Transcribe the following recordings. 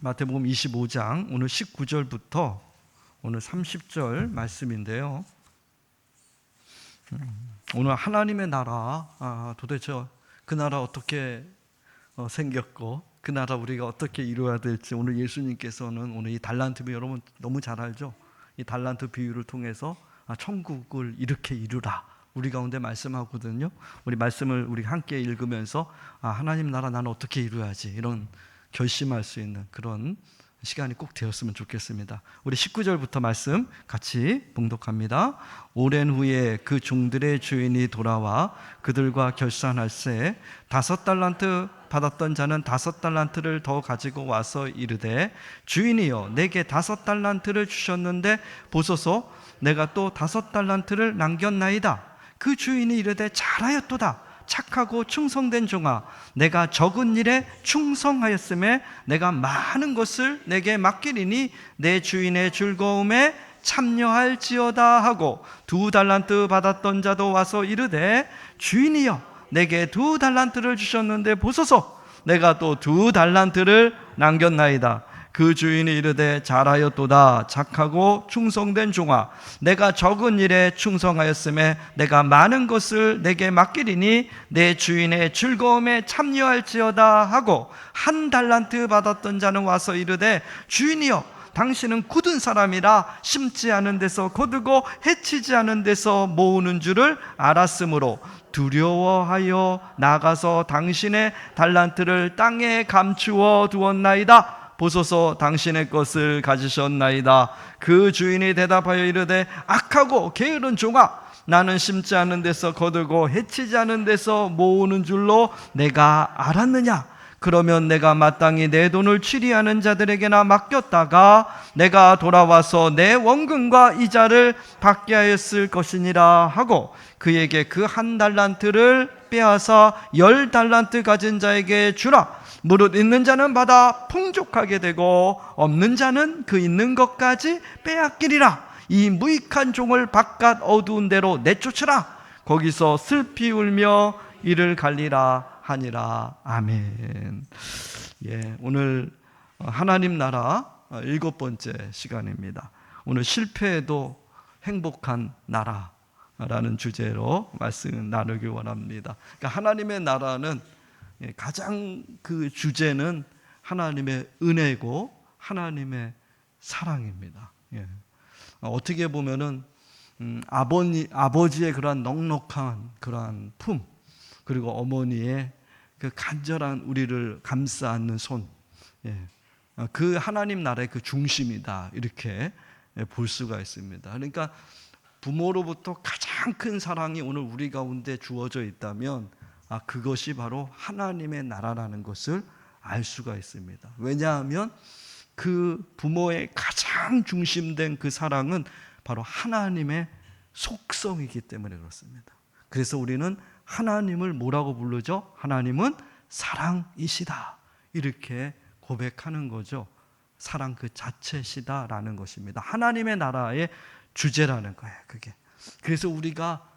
마태복음 25장 오늘 19절부터 오늘 30절 말씀인데요. 오늘 하나님의 나라, 도대체 그 나라 어떻게 생겼고 그 나라 우리가 어떻게 이루어야 될지 오늘 예수님께서는 오늘 이 달란트 비유, 여러분 너무 잘 알죠? 이 달란트 비유를 통해서 천국을 이렇게 이루라 우리 가운데 말씀하거든요. 우리 말씀을 우리 함께 읽으면서 하나님 나라 나는 어떻게 이루어야지 이런 결심할 수 있는 그런 시간이 꼭 되었으면 좋겠습니다. 우리 19절부터 말씀 같이 봉독합니다. 오랜 후에 그 종들의 주인이 돌아와 그들과 결산할새 5달란트 받았던 자는 5달란트를 더 가지고 와서 이르되 주인이여 내게 5달란트를 주셨는데 보소서 내가 또 5달란트를 남겼나이다. 그 주인이 이르되 잘하였도다. 착하고 충성된 종아, 내가 적은 일에 충성하였음에 내가 많은 것을 내게 맡기리니 내 주인의 즐거움에 참여할지어다 하고 2달란트 받았던 자도 와서 이르되 주인이여 내게 2달란트를 주셨는데 보소서 내가 또 2달란트를 남겼나이다. 그 주인이 이르되 잘하였도다. 착하고 충성된 종아, 내가 적은 일에 충성하였음에 내가 많은 것을 내게 맡기리니 내 주인의 즐거움에 참여할지어다 하고 1달란트 받았던 자는 와서 이르되 주인이여 당신은 굳은 사람이라 심지 않은 데서 거두고 해치지 않은 데서 모으는 줄을 알았으므로 두려워하여 나가서 당신의 달란트를 땅에 감추어 두었나이다. 보소서 당신의 것을 가지셨나이다. 그 주인이 대답하여 이르되 악하고 게으른 종아, 나는 심지 않은 데서 거두고 해치지 않은 데서 모으는 줄로 내가 알았느냐? 그러면 내가 마땅히 내 돈을 취리하는 자들에게나 맡겼다가 내가 돌아와서 내 원금과 이자를 받게 하였을 것이니라 하고 그에게 그 1달란트를 빼앗아 10달란트 가진 자에게 주라. 무릇 있는 자는 받아 풍족하게 되고 없는 자는 그 있는 것까지 빼앗기리라. 이 무익한 종을 바깥 어두운 데로 내쫓으라. 거기서 슬피 울며 이를 갈리라 하니라. 아멘. 오늘 하나님 나라 7번째 시간입니다. 오늘 실패해도 행복한 나라라는 주제로 말씀 나누기 원합니다. 그러니까 하나님의 나라는 가장 그 주제는 하나님의 은혜고 하나님의 사랑입니다. 어떻게 보면은 아버지의 그러한 넉넉한 그러한 품, 그리고 어머니의 그 간절한 우리를 감싸 안는 손, 그 하나님 나라의 그 중심이다 이렇게 볼 수가 있습니다. 그러니까 부모로부터 가장 큰 사랑이 오늘 우리 가운데 주어져 있다면 그것이 바로 하나님의 나라라는 것을 알 수가 있습니다. 왜냐하면 그 부모의 가장 중심된 그 사랑은 바로 하나님의 속성이기 때문에 그렇습니다. 그래서 우리는 하나님을 뭐라고 부르죠? 하나님은 사랑이시다 이렇게 고백하는 거죠. 사랑 그 자체시다라는 것입니다. 하나님의 나라의 주제라는 거예요. 그게. 그래서 우리가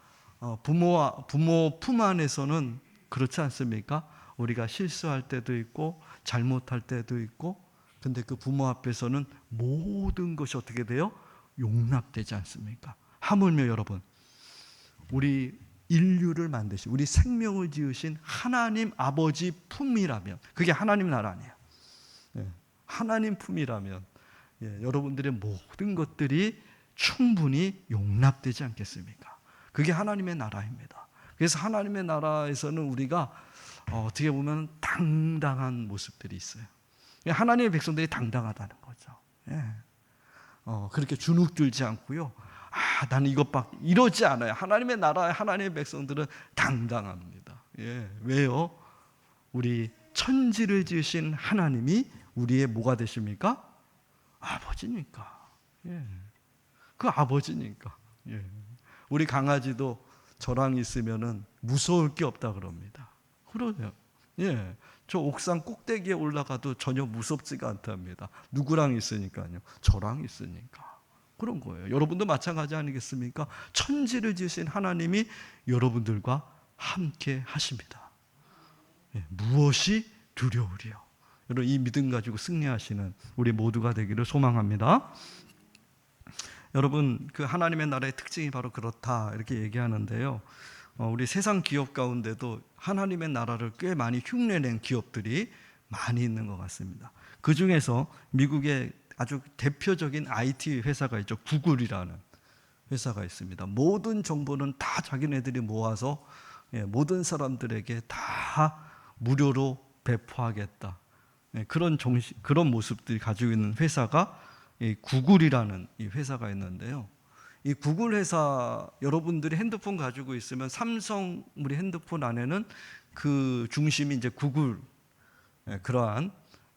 부모 품 안에서는 그렇지 않습니까? 우리가 실수할 때도 있고 잘못할 때도 있고, 근데 그 부모 앞에서는 모든 것이 어떻게 돼요? 용납되지 않습니까? 하물며 여러분, 우리 인류를 만드신, 우리 생명을 지으신 하나님 아버지 품이라면, 그게 하나님 나라 아니에요. 하나님 품이라면 여러분들의 모든 것들이 충분히 용납되지 않겠습니까? 그게 하나님의 나라입니다. 그래서 하나님의 나라에서는 우리가 어떻게 보면 당당한 모습들이 있어요. 하나님의 백성들이 당당하다는 거죠. 그렇게 주눅들지 않고요. 나는 이것밖에 이러지 않아요. 하나님의 나라의 하나님의 백성들은 당당합니다. 왜요? 우리 천지를 지으신 하나님이 우리의 뭐가 되십니까? 아버지니까. 그 아버지니까. 우리 강아지도 저랑 있으면은 무서울 게 없다 그럽니다. 그러네요. 저 옥상 꼭대기에 올라가도 전혀 무섭지가 않답니다. 누구랑 있으니까요? 저랑 있으니까. 그런 거예요. 여러분도 마찬가지 아니겠습니까? 천지를 지으신 하나님이 여러분들과 함께 하십니다. 무엇이 두려우리요? 여러분 이 믿음 가지고 승리하시는 우리 모두가 되기를 소망합니다. 여러분 그 하나님의 나라의 특징이 바로 그렇다 이렇게 얘기하는데요. 우리 세상 기업 가운데도 하나님의 나라를 꽤 많이 흉내낸 기업들이 많이 있는 것 같습니다. 그 중에서 미국의 아주 대표적인 IT 회사가 있죠. 구글이라는 회사가 있습니다. 모든 정보는 다 자기네들이 모아서 모든 사람들에게 다 무료로 배포하겠다. 그런 모습들이 가지고 있는 회사가 구글이라는 이 회사가 있는데요. 이 구글 회사 여러분들이 핸드폰 가지고 있으면 삼성 우리 핸드폰 안에는 그 중심이 이제 구글 그러한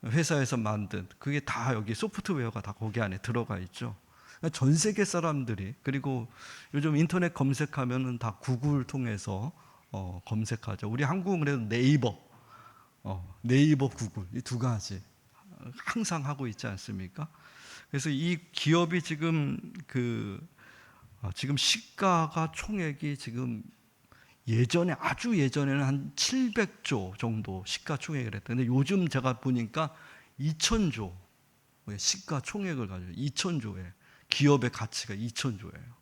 회사에서 만든 그게 다 여기 소프트웨어가 다 거기 안에 들어가 있죠. 전 세계 사람들이 그리고 요즘 인터넷 검색하면은 다 구글 통해서 검색하죠. 우리 한국은 그래도 네이버 구글 이 두 가지 항상 하고 있지 않습니까? 그래서 이 기업이 지금 지금 시가가 총액이 지금 아주 예전에는 한 700조 정도 시가총액을 했는데 요즘 제가 보니까 2,000조 시가총액을 가지고 2,000조에 기업의 가치가 2,000조예요.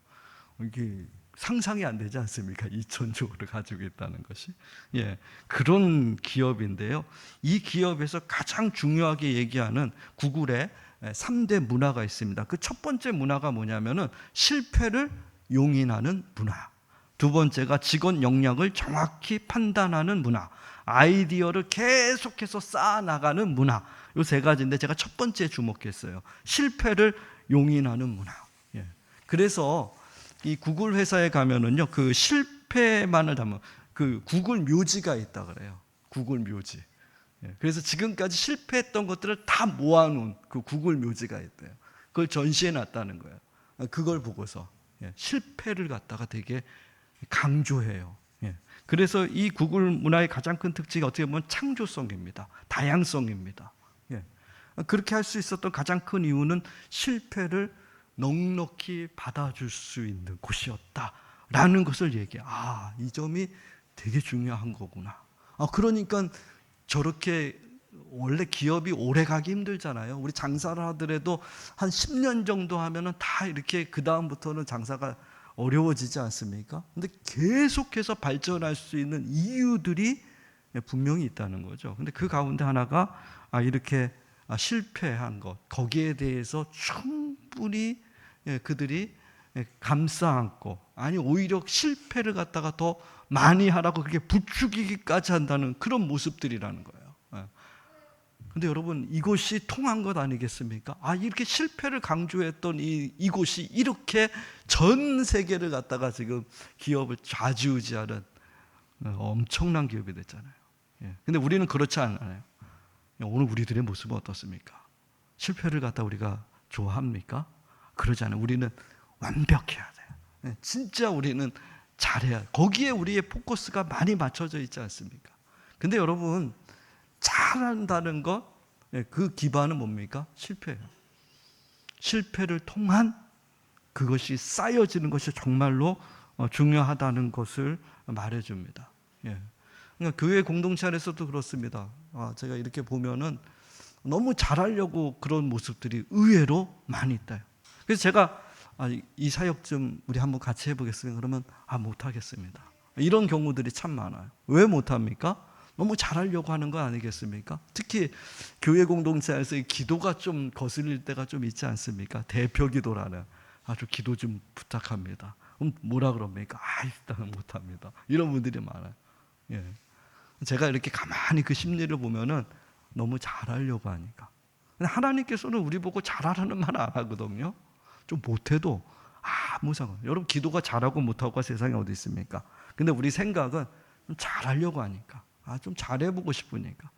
이게 상상이 안 되지 않습니까? 2,000조를 가지고 있다는 것이. 그런 기업인데요. 이 기업에서 가장 중요하게 얘기하는 구글의 3대 문화가 있습니다. 그 첫 번째 문화가 뭐냐면은 실패를 용인하는 문화. 두 번째가 직원 역량을 정확히 판단하는 문화. 아이디어를 계속해서 쌓아나가는 문화. 이 세 가지인데 제가 첫 번째에 주목했어요. 실패를 용인하는 문화. 그래서 이 구글 회사에 가면은요, 그 실패만을 담은 그 구글 묘지가 있다 그래요. 구글 묘지. 그래서 지금까지 실패했던 것들을 다 모아놓은 그 구글 묘지가 있대요. 그걸 전시해 놨다는 거예요. 그걸 보고서 실패를 갖다가 되게 강조해요. 그래서 이 구글 문화의 가장 큰 특징이 어떻게 보면 창조성입니다. 다양성입니다. 그렇게 할 수 있었던 가장 큰 이유는 실패를 넉넉히 받아줄 수 있는 곳이었다라는 것을 얘기해요. 이 점이 되게 중요한 거구나. 그러니까 저렇게 원래 기업이 오래 가기 힘들잖아요. 우리 장사를 하더라도 한 10년 정도 하면은 다 이렇게 그 다음부터는 장사가 어려워지지 않습니까? 근데 계속해서 발전할 수 있는 이유들이 분명히 있다는 거죠. 근데 그 가운데 하나가 이렇게 실패한 것, 거기에 대해서 충분히 그들이 감싸 안고, 아니 오히려 실패를 갖다가 더 많이 하라고 그렇게 부추기기까지 한다는 그런 모습들이라는 거예요. 근데 여러분 이것이 통한 것 아니겠습니까? 이렇게 실패를 강조했던 이곳이 이렇게 전 세계를 갖다가 지금 기업을 좌지우지하는 엄청난 기업이 됐잖아요. 근데 우리는 그렇지 않아요. 오늘 우리들의 모습은 어떻습니까? 실패를 갖다 우리가 좋아합니까? 그러지 않아요. 우리는 완벽해야 돼요. 진짜 우리는 잘해야 돼요. 거기에 우리의 포커스가 많이 맞춰져 있지 않습니까? 근데 여러분 잘한다는 것, 그 기반은 뭡니까? 실패예요. 실패를 통한 그것이 쌓여지는 것이 정말로 중요하다는 것을 말해줍니다. 그러니까 교회 공동체 안에서도 그렇습니다. 제가 이렇게 보면은 너무 잘하려고 그런 모습들이 의외로 많이 있다. 그래서 제가 이 사역 좀 우리 한번 같이 해보겠습니다. 그러면 못하겠습니다. 이런 경우들이 참 많아요. 왜 못합니까? 너무 잘하려고 하는 거 아니겠습니까? 특히 교회 공동체에서 기도가 좀 거슬릴 때가 좀 있지 않습니까? 대표 기도라는 아주 기도 좀 부탁합니다. 그럼 뭐라 그럽니까? 일단은 못합니다. 이런 분들이 많아요. 제가 이렇게 가만히 그 심리를 보면은 너무 잘하려고 하니까. 근데 하나님께서는 우리 보고 잘하라는 말 안 하거든요. 좀 못해도 아무 상관. 여러분 기도가 잘하고 못하고가 세상에 어디 있습니까? 근데 우리 생각은 좀 잘하려고 하니까. 좀 잘해보고 싶으니까.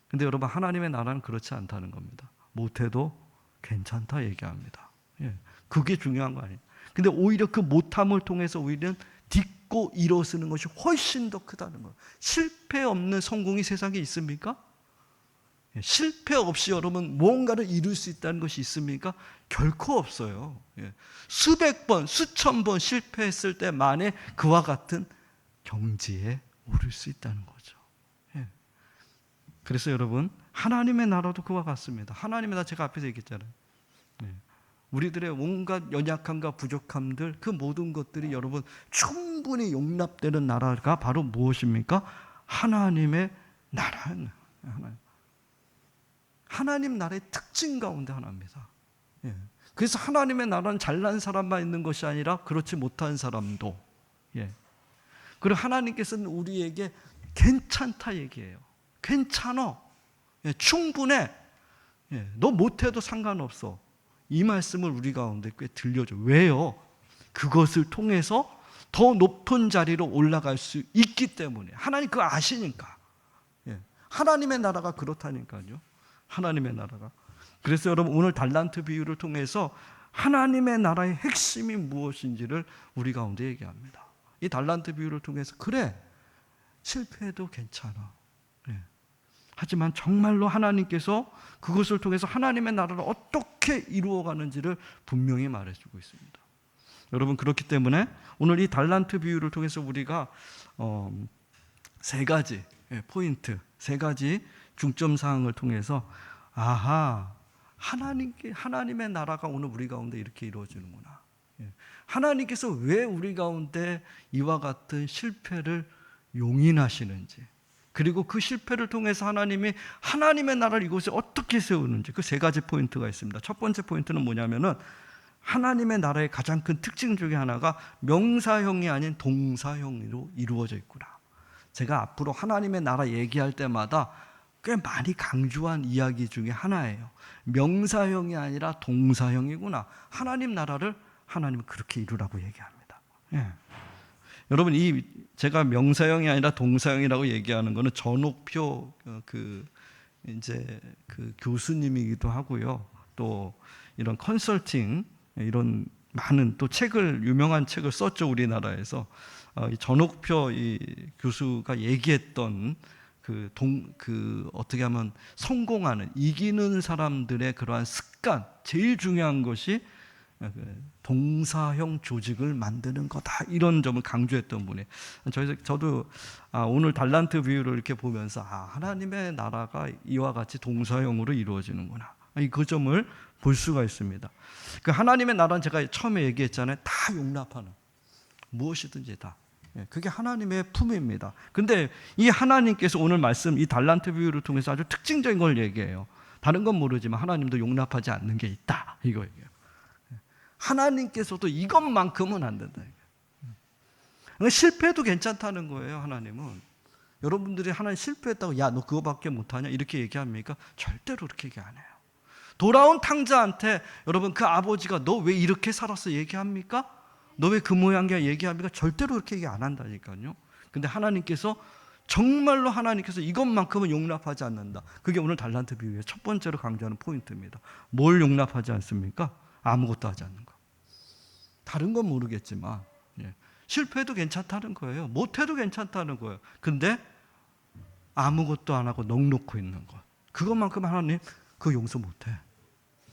근데 여러분 하나님의 나라는 그렇지 않다는 겁니다. 못해도 괜찮다 얘기합니다. 그게 중요한 거 아니에요. 근데 오히려 그 못함을 통해서 우리는 딛고 일어서는 것이 훨씬 더 크다는 거예요. 실패 없는 성공이 세상에 있습니까? 실패 없이 여러분 무언가를 이룰 수 있다는 것이 있습니까? 결코 없어요. 수백 번, 수천 번 실패했을 때만에 그와 같은 경지에 오를 수 있다는 거죠. 그래서 여러분, 하나님의 나라도 그와 같습니다. 하나님의 나라, 제가 앞에서 얘기했잖아요. 우리들의 온갖 연약함과 부족함들, 그 모든 것들이 여러분 충분히 용납되는 나라가 바로 무엇입니까? 하나님의 나라는 하나님 나라의 특징 가운데 하나입니다. 그래서 하나님의 나라는 잘난 사람만 있는 것이 아니라 그렇지 못한 사람도, 그리고 하나님께서는 우리에게 괜찮다 얘기해요. 괜찮아, 충분해, 너 못해도 상관없어. 이 말씀을 우리 가운데 꽤 들려줘. 왜요? 그것을 통해서 더 높은 자리로 올라갈 수 있기 때문에. 하나님 그거 아시니까. 하나님의 나라가 그렇다니까요. 하나님의 나라가. 그래서 여러분, 오늘 달란트 비유를 통해서 하나님의 나라의 핵심이 무엇인지를 우리 가운데 얘기합니다. 이 달란트 비유를 통해서, 그래, 실패해도 괜찮아. 하지만 정말로 하나님께서 그것을 통해서 하나님의 나라를 어떻게 이루어가는지를 분명히 말해주고 있습니다. 여러분, 그렇기 때문에 오늘 이 달란트 비유를 통해서 우리가 세 가지 포인트, 세 가지 중점 사항을 통해서, 아하, 하나님의 나라가 오늘 우리 가운데 이렇게 이루어지는구나. 하나님께서 왜 우리 가운데 이와 같은 실패를 용인하시는지, 그리고 그 실패를 통해서 하나님이 하나님의 나라를 이곳에 어떻게 세우는지, 그 세 가지 포인트가 있습니다. 첫 번째 포인트는 뭐냐면은, 하나님의 나라의 가장 큰 특징 중에 하나가 명사형이 아닌 동사형으로 이루어져 있구나. 제가 앞으로 하나님의 나라 얘기할 때마다 꽤 많이 강조한 이야기 중에 하나예요. 명사형이 아니라 동사형이구나. 하나님 나라를 하나님은 그렇게 이루라고 얘기합니다. 여러분, 제가 명사형이 아니라 동사형이라고 얘기하는 것은 전옥표 그 교수님이기도 하고요. 또 이런 컨설팅, 이런 많은 또 유명한 책을 썼죠, 우리나라에서. 전옥표 교수가 얘기했던 어떻게 하면 성공하는, 이기는 사람들의 그러한 습관, 제일 중요한 것이 동사형 조직을 만드는 거다, 이런 점을 강조했던 분이에요. 저도 오늘 달란트 비유를 이렇게 보면서, 하나님의 나라가 이와 같이 동사형으로 이루어지는구나, 그 점을 볼 수가 있습니다. 그 하나님의 나라는 제가 처음에 얘기했잖아요. 다 용납하는, 무엇이든지 다. 그게 하나님의 품입니다. 근데 이 하나님께서 오늘 말씀, 이 달란트 비유를 통해서 아주 특징적인 걸 얘기해요. 다른 건 모르지만 하나님도 용납하지 않는 게 있다, 이거 얘기해요. 하나님께서도 이것만큼은 안 된다. 실패해도 괜찮다는 거예요, 하나님은. 여러분들이 하나님 실패했다고, 야, 너 그거밖에 못하냐, 이렇게 얘기합니까? 절대로 그렇게 얘기 안 해요. 돌아온 탕자한테 여러분, 그 아버지가 너 왜 이렇게 살았어 얘기합니까? 너 왜 그 모양이야 얘기합니까? 절대로 그렇게 얘기 안 한다니까요. 근데 하나님께서, 정말로 하나님께서 이것만큼은 용납하지 않는다. 그게 오늘 달란트 비유의 첫 번째로 강조하는 포인트입니다. 뭘 용납하지 않습니까? 아무것도 하지 않는 거. 다른 건 모르겠지만 실패해도 괜찮다는 거예요. 못해도 괜찮다는 거예요. 근데 아무것도 안 하고 넋놓고 있는 것, 그것만큼 하나님 그거 용서 못해,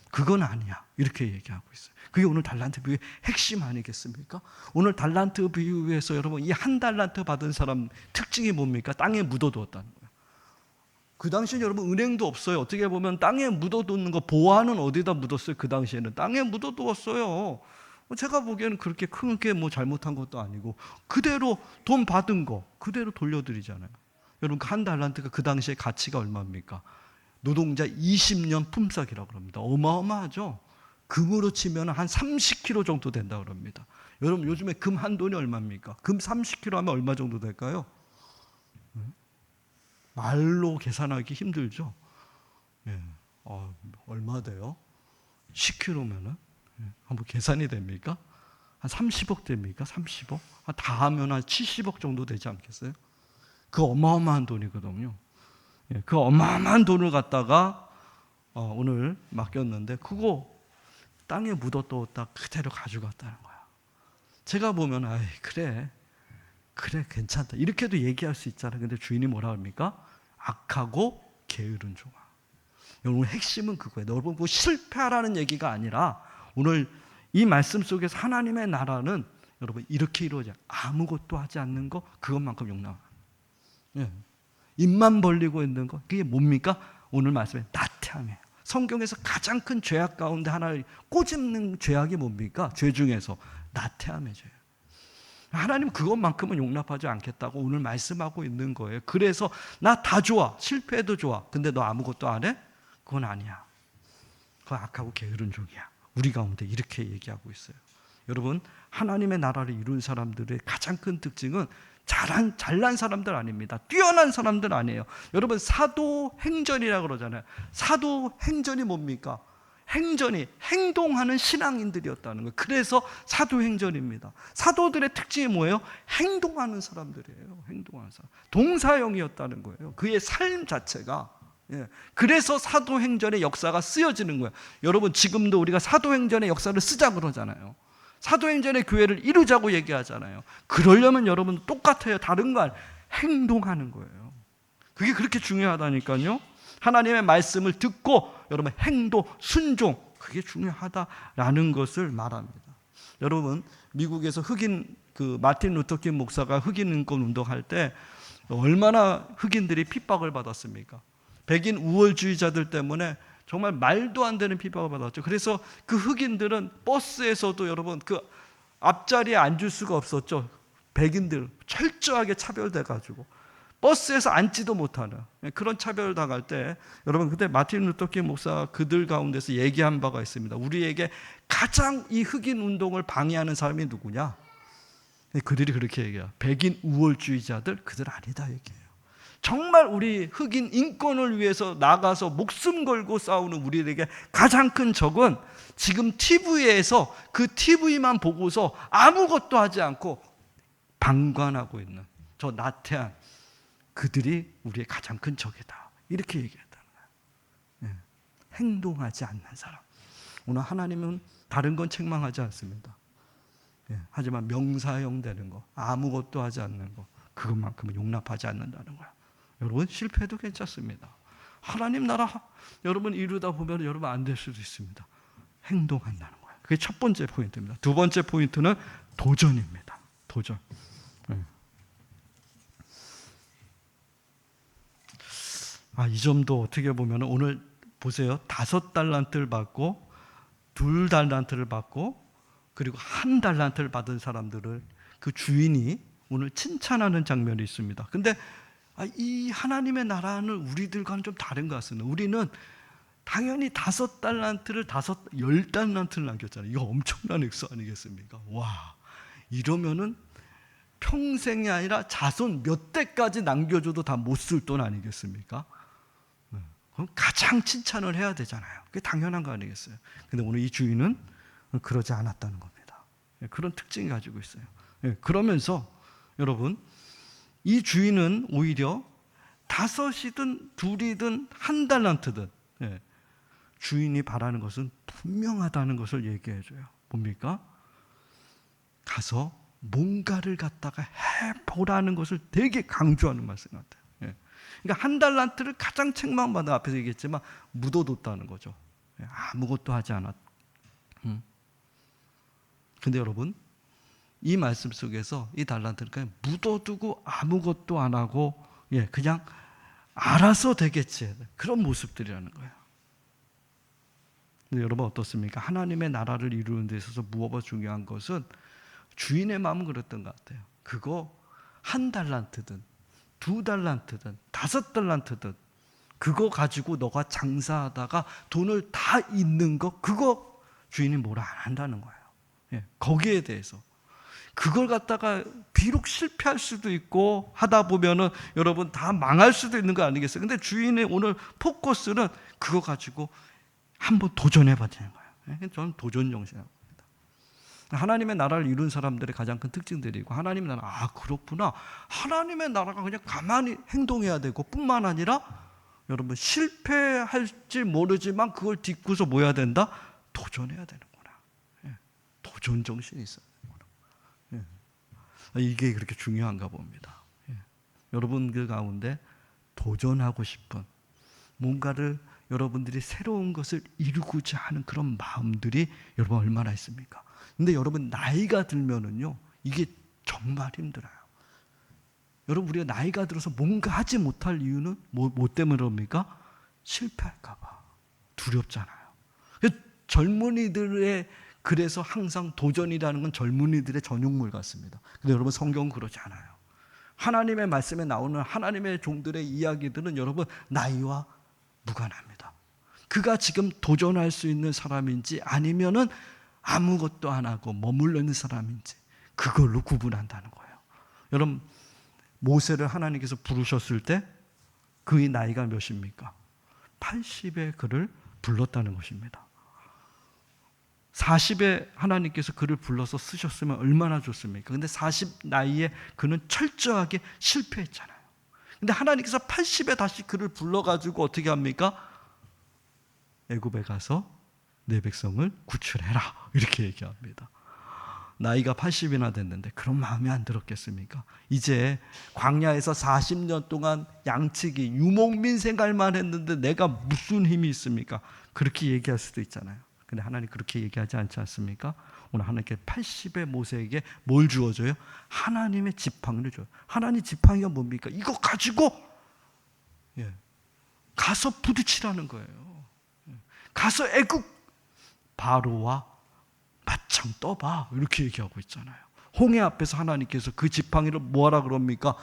그건 아니야, 이렇게 얘기하고 있어요. 그게 오늘 달란트 비유의 핵심 아니겠습니까? 오늘 달란트 비유에서 여러분, 이 한 달란트 받은 사람 특징이 뭡니까? 땅에 묻어두었다는 거예요. 그 당시에 여러분 은행도 없어요. 어떻게 보면 땅에 묻어두는 거, 보화는 어디다 묻었어요? 그 당시에는 땅에 묻어두었어요. 제가 보기에는 그렇게 크게 잘못한 것도 아니고, 그대로 돈 받은 거 그대로 돌려드리잖아요. 여러분, 한 달란트가 그 당시에 가치가 얼마입니까? 노동자 20년 품삯이라고 합니다. 어마어마하죠. 금으로 치면 한 30kg 정도 된다고 합니다. 여러분, 요즘에 금 한 돈이 얼마입니까? 금 30kg 하면 얼마 정도 될까요? 말로 계산하기 힘들죠. 얼마 돼요? 10kg면은 한번 계산이 됩니까? 한 30억 됩니까? 30억? 다 하면 한 70억 정도 되지 않겠어요? 그 어마어마한 돈이거든요. 그 어마어마한 돈을 갖다가 오늘 맡겼는데, 그거 땅에 묻어뒀다 그대로 가져갔다는 거야. 제가 보면, 그래 괜찮다, 이렇게도 얘기할 수 있잖아요. 근데 주인이 뭐라 합니까? 악하고 게으른 종아. 여러분, 핵심은 그거예요. 여러분, 실패하라는 얘기가 아니라, 오늘 이 말씀 속에서 하나님의 나라는 여러분 이렇게 이루어져. 아무것도 하지 않는 거, 그것만큼 용납. 입만 벌리고 있는 것, 그게 뭡니까? 오늘 말씀에 나태함이에요. 성경에서 가장 큰 죄악 가운데 하나를 꼬집는 죄악이 뭡니까? 죄 중에서 나태함의 죄예요. 하나님 그것만큼은 용납하지 않겠다고 오늘 말씀하고 있는 거예요. 그래서 나 다 좋아, 실패해도 좋아, 근데 너 아무것도 안 해? 그건 아니야. 그건 악하고 게으른 종이야. 우리 가운데 이렇게 얘기하고 있어요. 여러분, 하나님의 나라를 이룬 사람들의 가장 큰 특징은 잘난 사람들 아닙니다. 뛰어난 사람들 아니에요. 여러분, 사도행전이라고 그러잖아요. 사도행전이 뭡니까? 행전이 행동하는 신앙인들이었다는 거예요. 그래서 사도행전입니다. 사도들의 특징이 뭐예요? 행동하는 사람들이에요. 행동하는 사람. 동사형이었다는 거예요. 그의 삶 자체가. 그래서 사도행전의 역사가 쓰여지는 거예요. 여러분, 지금도 우리가 사도행전의 역사를 쓰자 그러잖아요. 사도행전의 교회를 이루자고 얘기하잖아요. 그러려면 여러분 똑같아요. 다른 거 아니에요. 행동하는 거예요. 그게 그렇게 중요하다니까요. 하나님의 말씀을 듣고 여러분 행동, 순종, 그게 중요하다라는 것을 말합니다. 여러분, 미국에서 흑인 마틴 루터킹 목사가 흑인 인권 운동할 때 얼마나 흑인들이 핍박을 받았습니까? 백인 우월주의자들 때문에 정말 말도 안 되는 핍박을 받았죠. 그래서 그 흑인들은 버스에서도 여러분 그 앞자리에 앉을 수가 없었죠. 백인들 철저하게 차별돼가지고 버스에서 앉지도 못하는 그런 차별을 당할 때, 여러분 그때 마틴 루터킹 목사가 그들 가운데서 얘기한 바가 있습니다. 우리에게 가장 이 흑인 운동을 방해하는 사람이 누구냐? 그들이 그렇게 얘기해요. 백인 우월주의자들, 그들 아니다 얘기해요. 정말 우리 흑인 인권을 위해서 나가서 목숨 걸고 싸우는 우리에게 가장 큰 적은 지금 TV에서 그 TV만 보고서 아무것도 하지 않고 방관하고 있는 저 나태한 그들이 우리의 가장 큰 적이다. 이렇게 얘기했다는 거예요. 행동하지 않는 사람. 오늘 하나님은 다른 건 책망하지 않습니다. 하지만 명사형 되는 거, 아무것도 하지 않는 거, 그것만큼은 용납하지 않는다는 거야. 여러분, 실패해도 괜찮습니다. 하나님 나라 여러분 이루다 보면 여러분 안 될 수도 있습니다. 행동한다는 거예요. 그게 첫 번째 포인트입니다. 두 번째 포인트는 도전입니다. 도전. 이 점도 어떻게 보면 오늘 보세요. 5달란트를 받고 2달란트를 받고 그리고 1달란트를 받은 사람들을 그 주인이 오늘 칭찬하는 장면이 있습니다. 근데 이 하나님의 나라는 우리들과는 좀 다른 것 같습니다. 우리는 당연히 5달란트를 10달란트를 남겼잖아요. 이거 엄청난 액수 아니겠습니까? 와, 이러면은 평생이 아니라 자손 몇 대까지 남겨줘도 다 못 쓸 돈 아니겠습니까? 그럼 가장 칭찬을 해야 되잖아요. 그게 당연한 거 아니겠어요? 근데 오늘 이 주인은 그러지 않았다는 겁니다. 그런 특징이 가지고 있어요. 그러면서 여러분, 이 주인은 오히려 5이든 2이든 1달란트든 주인이 바라는 것은 분명하다는 것을 얘기해 줘요. 뭡니까? 가서 뭔가를 갖다가 해보라는 것을 되게 강조하는 말씀 같아요. 그러니까 1달란트를 가장 책망받은, 앞에서 얘기했지만 묻어뒀다는 거죠. 아무것도 하지 않았. 근데 여러분, 이 말씀 속에서 이 달란트를 그냥 묻어두고 아무것도 안 하고 그냥 알아서 되겠지, 그런 모습들이라는 거예요. 근데 여러분 어떻습니까? 하나님의 나라를 이루는 데 있어서 무엇보다 중요한 것은 주인의 마음은 그랬던 것 같아요. 그거 1달란트든 2달란트든 5달란트든 그거 가지고 너가 장사하다가 돈을 다 잃는 거, 그거 주인이 뭐라 안 한다는 거예요. 거기에 대해서 그걸 갖다가 비록 실패할 수도 있고 하다 보면은 여러분 다 망할 수도 있는 거 아니겠어요? 근데 주인의 오늘 포커스는 그거 가지고 한번 도전해봐야 되는 거예요. 저는 도전 정신이라고 합니다. 하나님의 나라를 이룬 사람들의 가장 큰 특징들이고, 하나님의 나라, 그렇구나. 하나님의 나라가 그냥 가만히 행동해야 되고 뿐만 아니라 여러분 실패할지 모르지만 그걸 딛고서 뭐 해야 된다? 도전해야 되는구나. 도전 정신이 있어야 되는구나. 이게 그렇게 중요한가 봅니다. 여러분들 가운데 도전하고 싶은 뭔가를, 여러분들이 새로운 것을 이루고자 하는 그런 마음들이 여러분 얼마나 있습니까? 근데 여러분 나이가 들면은요, 이게 정말 힘들어요. 여러분, 우리가 나이가 들어서 뭔가 하지 못할 이유는 뭐 때문에 그럽니까? 실패할까 봐. 두렵잖아요. 젊은이들의, 그래서 항상 도전이라는 건 젊은이들의 전유물 같습니다. 근데 여러분, 성경은 그러지 않아요. 하나님의 말씀에 나오는 하나님의 종들의 이야기들은 여러분, 나이와 무관합니다. 그가 지금 도전할 수 있는 사람인지 아니면은 아무것도 안 하고 머물러 있는 사람인지 그걸로 구분한다는 거예요. 여러분, 모세를 하나님께서 부르셨을 때 그의 나이가 몇입니까? 80에 그를 불렀다는 것입니다. 40에 하나님께서 그를 불러서 쓰셨으면 얼마나 좋습니까? 근데 40 나이에 그는 철저하게 실패했잖아요. 근데 하나님께서 80에 다시 그를 불러가지고 어떻게 합니까? 애굽에 가서 내 백성을 구출해라, 이렇게 얘기합니다. 나이가 80이나 됐는데 그런 마음이 안 들었겠습니까? 이제 광야에서 40년 동안 양치기, 유목민 생활만 했는데 내가 무슨 힘이 있습니까? 그렇게 얘기할 수도 있잖아요. 근데 하나님 그렇게 얘기하지 않지 않습니까? 오늘 하나님께 80의 모세에게 뭘 주어줘요? 하나님의 지팡이를 줘요. 하나님 지팡이가 뭡니까? 이거 가지고 가서 부딪히라는 거예요. 가서 애국 바로와 맞짱 떠봐, 이렇게 얘기하고 있잖아요. 홍해 앞에서 하나님께서 그 지팡이를 뭐하라 그럽니까?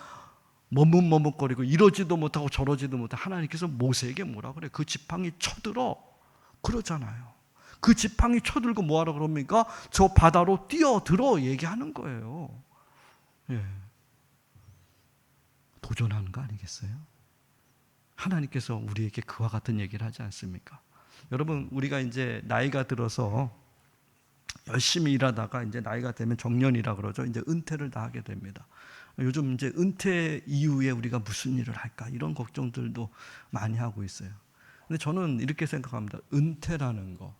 머뭇머뭇거리고 이러지도 못하고 저러지도 못하고 하나님께서 모세에게 뭐라 그래? 그 지팡이 쳐들어, 그러잖아요. 그 지팡이 쳐들고 뭐하라 그럽니까? 저 바다로 뛰어들어, 얘기하는 거예요. 도전하는 거 아니겠어요? 하나님께서 우리에게 그와 같은 얘기를 하지 않습니까? 여러분, 우리가 이제 나이가 들어서 열심히 일하다가 이제 나이가 되면 정년이라 그러죠. 이제 은퇴를 다 하게 됩니다. 요즘 이제 은퇴 이후에 우리가 무슨 일을 할까, 이런 걱정들도 많이 하고 있어요. 근데 저는 이렇게 생각합니다. 은퇴라는 거,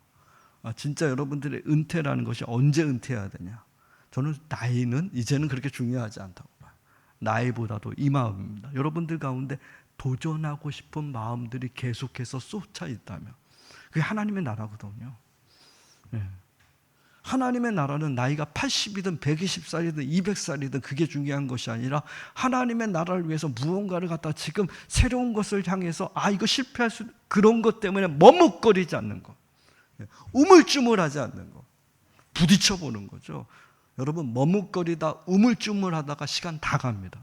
진짜 여러분들의 은퇴라는 것이 언제 은퇴해야 되냐? 저는 나이는 이제는 그렇게 중요하지 않다고 봐요. 나이보다도 이 마음입니다. 여러분들 가운데 도전하고 싶은 마음들이 계속해서 쏟아 있다면 그게 하나님의 나라거든요. 하나님의 나라는 나이가 80이든 120살이든 200살이든 그게 중요한 것이 아니라 하나님의 나라를 위해서 무언가를 갖다 지금 새로운 것을 향해서 이거 실패할 수, 그런 것 때문에 머뭇거리지 않는 것, 우물쭈물하지 않는 것, 부딪혀보는 거죠. 여러분, 머뭇거리다 우물쭈물하다가 시간 다 갑니다.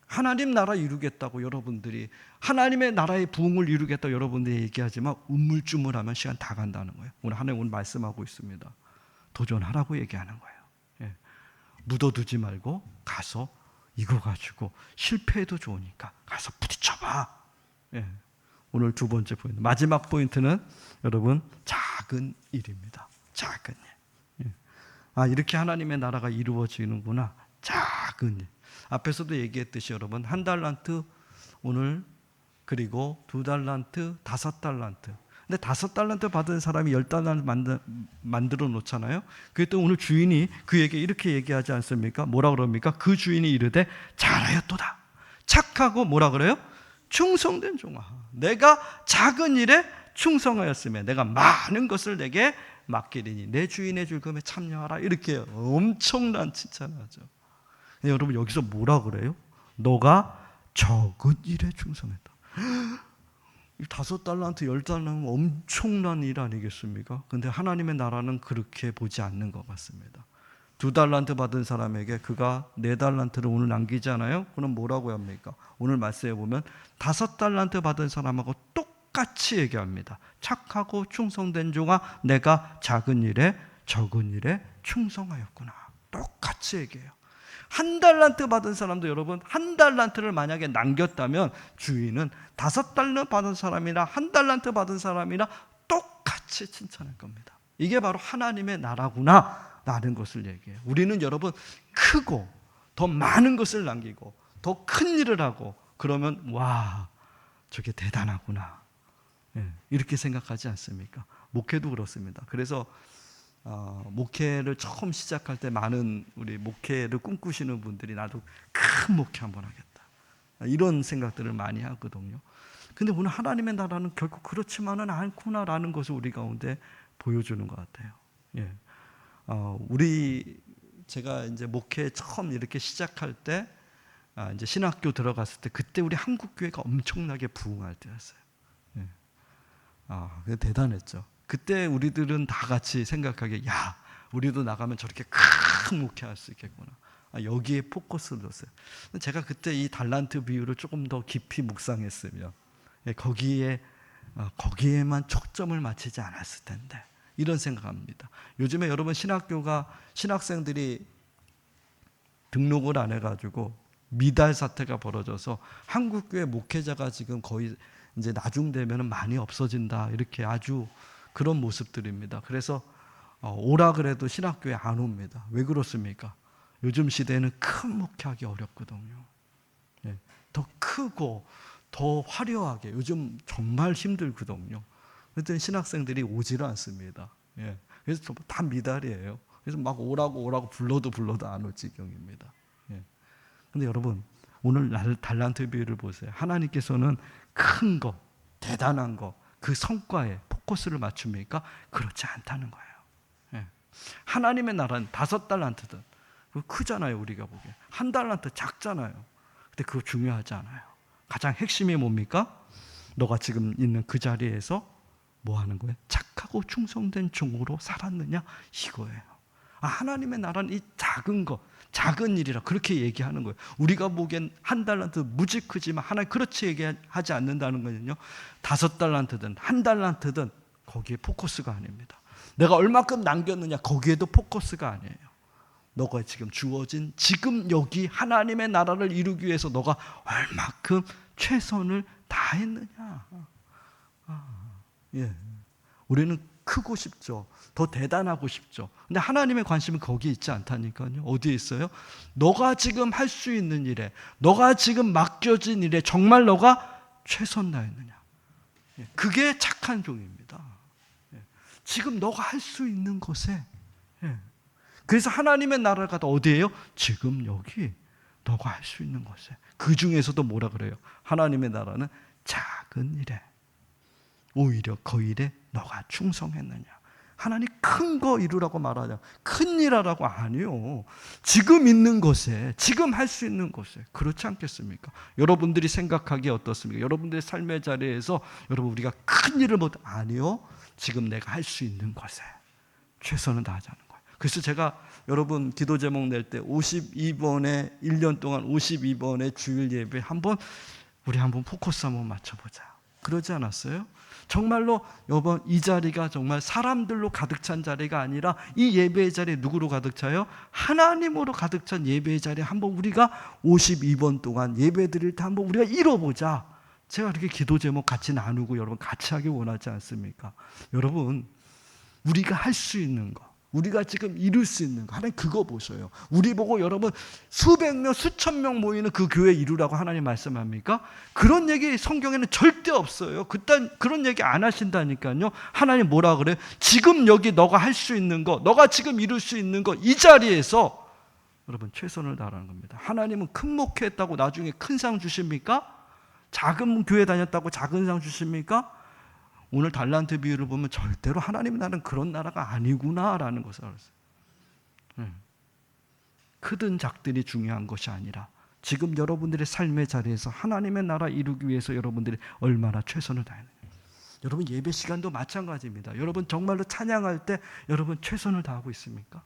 하나님 나라 이루겠다고 여러분들이, 하나님의 나라의 부흥을 이루겠다고 여러분들이 얘기하지만 우물쭈물하면 시간 다 간다는 거예요. 오늘 하나님 오늘 말씀하고 있습니다. 도전하라고 얘기하는 거예요. 묻어두지 말고 가서 이거 가지고 실패해도 좋으니까 가서 부딪혀봐. 오늘 두 번째 포인트, 마지막 포인트는 여러분, 작은 일입니다. 작은 일. 이렇게 하나님의 나라가 이루어지는구나. 작은 일. 앞에서도 얘기했듯이 여러분, 1달란트 오늘, 그리고 2달란트, 5달란트. 근데 5달란트 받은 사람이 10달란트 만들어 놓잖아요. 그게 또 오늘 주인이 그에게 이렇게 얘기하지 않습니까? 뭐라 그럽니까? 그 주인이 이르되 잘하였도다. 착하고 뭐라 그래요? 충성된 종아, 내가 작은 일에 충성하였으며 내가 많은 것을 내게 맡기리니 내 주인의 즐거움에 참여하라. 이렇게 엄청난 칭찬을 하죠. 여러분, 여기서 뭐라 그래요? 너가 적은 일에 충성했다. 5달란트, 10달란트 엄청난 일 아니겠습니까? 근데 하나님의 나라는 그렇게 보지 않는 것 같습니다. 2달란트 받은 사람에게 그가 4달란트를 오늘 남기잖아요. 그럼 뭐라고 합니까? 오늘 말씀에 보면 5달란트 받은 사람하고 똑같이 얘기합니다. 착하고 충성된 종아, 내가 작은 일에 적은 일에 충성하였구나. 똑같이 얘기해요. 1달란트 받은 사람도 여러분, 1달란트를 만약에 남겼다면 주인은 5달란트 받은 사람이나 1달란트 받은 사람이나 똑같이 칭찬할 겁니다. 이게 바로 하나님의 나라구나 라는 것을 얘기해요. 우리는 여러분, 크고 더 많은 것을 남기고 더 큰 일을 하고 그러면 와, 저게 대단하구나, 이렇게 생각하지 않습니까? 목회도 그렇습니다. 그래서 목회를 처음 시작할 때 많은 우리 목회를 꿈꾸시는 분들이 나도 큰 목회 한번 하겠다, 이런 생각들을 많이 하거든요. 근데 오늘 하나님의 나라는 결국 그렇지만은 않구나라는 것을 우리 가운데 보여주는 것 같아요. 제가 이제 목회 처음 이렇게 시작할 때 이제 신학교 들어갔을 때 그때 우리 한국 교회가 엄청나게 부흥할 때였어요. 예. 그게 대단했죠. 그때 우리들은 다 같이 생각하기에 야, 우리도 나가면 저렇게 큰 목회할 수 있겠구나. 여기에 포커스를 뒀어요. 제가 그때 이 달란트 비유를 조금 더 깊이 묵상했으면 거기에만 초점을 맞추지 않았을 텐데 이런 생각합니다. 요즘에 여러분 신학생들이 등록을 안 해가지고 미달 사태가 벌어져서 한국교회 목회자가 지금 거의 이제 나중되면 많이 없어진다 이렇게 아주 그런 모습들입니다. 그래서 오라 그래도 신학교에 안 옵니다. 왜 그렇습니까? 요즘 시대에는 큰 목회하기 어렵거든요. 예, 더 크고 더 화려하게 요즘 정말 힘들거든요. 그랬더니 신학생들이 오지를 않습니다. 예, 그래서 다 미달이에요. 그래서 막 오라고 불러도 안 올 지경입니다. 예. 근데 여러분 오늘 달란트 비유를 보세요. 하나님께서는 큰 거, 대단한 거, 그 성과에 포커스를 맞춥니까? 그렇지 않다는 거예요. 예. 하나님의 나라는 5달란트든 그거 크잖아요. 우리가 보기에 1달란트 작잖아요. 근데 그거 중요하지 않아요. 가장 핵심이 뭡니까? 너가 지금 있는 그 자리에서 뭐 하는 거예요? 착하고 충성된 종으로 살았느냐? 이거예요. 하나님의 나라는 이 작은 거, 작은 일이라 그렇게 얘기하는 거예요. 우리가 보기엔 1달란트 무지 크지만 하나님 그렇지 얘기하지 않는다는 거는요. 5달란트든 1달란트든 거기에 포커스가 아닙니다. 내가 얼마큼 남겼느냐 거기에도 포커스가 아니에요. 너가 지금 주어진 지금 여기 하나님의 나라를 이루기 위해서 너가 얼마큼 최선을 다했느냐. 예. 우리는 크고 싶죠. 더 대단하고 싶죠. 근데 하나님의 관심은 거기에 있지 않다니까요. 어디에 있어요? 너가 지금 할 수 있는 일에, 너가 지금 맡겨진 일에 정말 너가 최선 다했느냐. 그게 착한 종입니다. 지금 너가 할 수 있는 것에. 그래서 하나님의 나라가 어디예요? 지금 여기 너가 할 수 있는 것에. 그 중에서도 뭐라 그래요? 하나님의 나라는 작은 일에, 오히려 그 일에 너가 충성했느냐. 하나님 큰 거 이루라고 말하냐. 큰 일 하라고 아니요. 지금 있는 것에, 지금 할 수 있는 것에. 그렇지 않겠습니까? 여러분들이 생각하기에 어떻습니까? 여러분들의 삶의 자리에서 여러분 우리가 큰 일을 못 아니요. 지금 내가 할 수 있는 것에 최선을 다하자는 거예요. 그래서 제가 여러분 기도 제목 낼 때 52번에 1년 동안 52번의 주일 예배 우리 한번 포커스 한번 맞춰보자. 그러지 않았어요? 정말로 이번 이 자리가 정말 사람들로 가득 찬 자리가 아니라 이 예배의 자리에 누구로 가득 차요? 하나님으로 가득 찬 예배의 자리에 한번 우리가 52번 동안 예배 드릴 때 한번 우리가 이뤄보자. 제가 이렇게 기도 제목 같이 나누고 여러분 같이 하길 원하지 않습니까? 여러분 우리가 할 수 있는 거, 우리가 지금 이룰 수 있는 거, 하나님 그거 보셔요. 우리 보고 여러분 수백 명, 수천 명 모이는 그 교회 이루라고 하나님 말씀합니까? 그런 얘기 성경에는 절대 없어요. 그런 얘기 안 하신다니까요. 하나님 뭐라 그래요? 지금 여기 너가 할 수 있는 거, 너가 지금 이룰 수 있는 거, 이 자리에서 여러분 최선을 다하는 겁니다. 하나님은 큰 목회했다고 나중에 큰 상 주십니까? 작은 교회 다녔다고 작은 상 주십니까? 오늘 달란트 비유를 보면 절대로 하나님 나라는 그런 나라가 아니구나라는 것을 알았어요. 크든 작든이 중요한 것이 아니라 지금 여러분들의 삶의 자리에서 하나님의 나라 이루기 위해서 여러분들이 얼마나 최선을 다하느냐. 여러분 예배 시간도 마찬가지입니다. 여러분 정말로 찬양할 때 여러분 최선을 다하고 있습니까?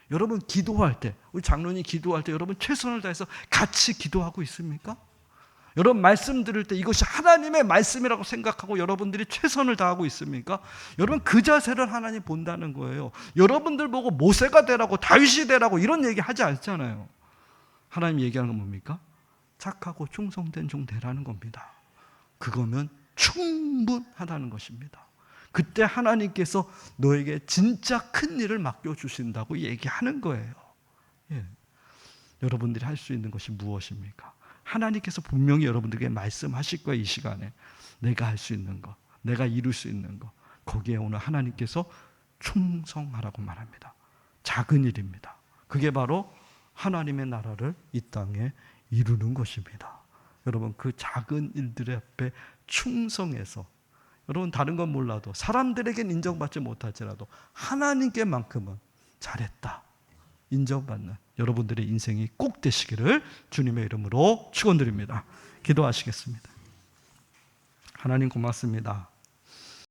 여러분 기도할 때, 우리 장로님 기도할 때 여러분 최선을 다해서 같이 기도하고 있습니까? 여러분 말씀 들을 때 이것이 하나님의 말씀이라고 생각하고 여러분들이 최선을 다하고 있습니까? 여러분 그 자세를 하나님 본다는 거예요. 여러분들 보고 모세가 되라고 다윗이 되라고 이런 얘기 하지 않잖아요. 하나님 얘기하는 건 뭡니까? 착하고 충성된 종 되라는 겁니다. 그거면 충분하다는 것입니다. 그때 하나님께서 너에게 진짜 큰 일을 맡겨주신다고 얘기하는 거예요. 예. 여러분들이 할 수 있는 것이 무엇입니까? 하나님께서 분명히 여러분들에게 말씀하실 거예요. 이 시간에 내가 할 수 있는 것, 내가 이룰 수 있는 것, 거기에 오늘 하나님께서 충성하라고 말합니다. 작은 일입니다. 그게 바로 하나님의 나라를 이 땅에 이루는 것입니다. 여러분 그 작은 일들의 앞에 충성해서 여러분 다른 건 몰라도 사람들에겐 인정받지 못할지라도 하나님께만큼은 잘했다 인정받는 여러분들의 인생이 꼭 되시기를 주님의 이름으로 축원드립니다. 기도하시겠습니다. 하나님 고맙습니다.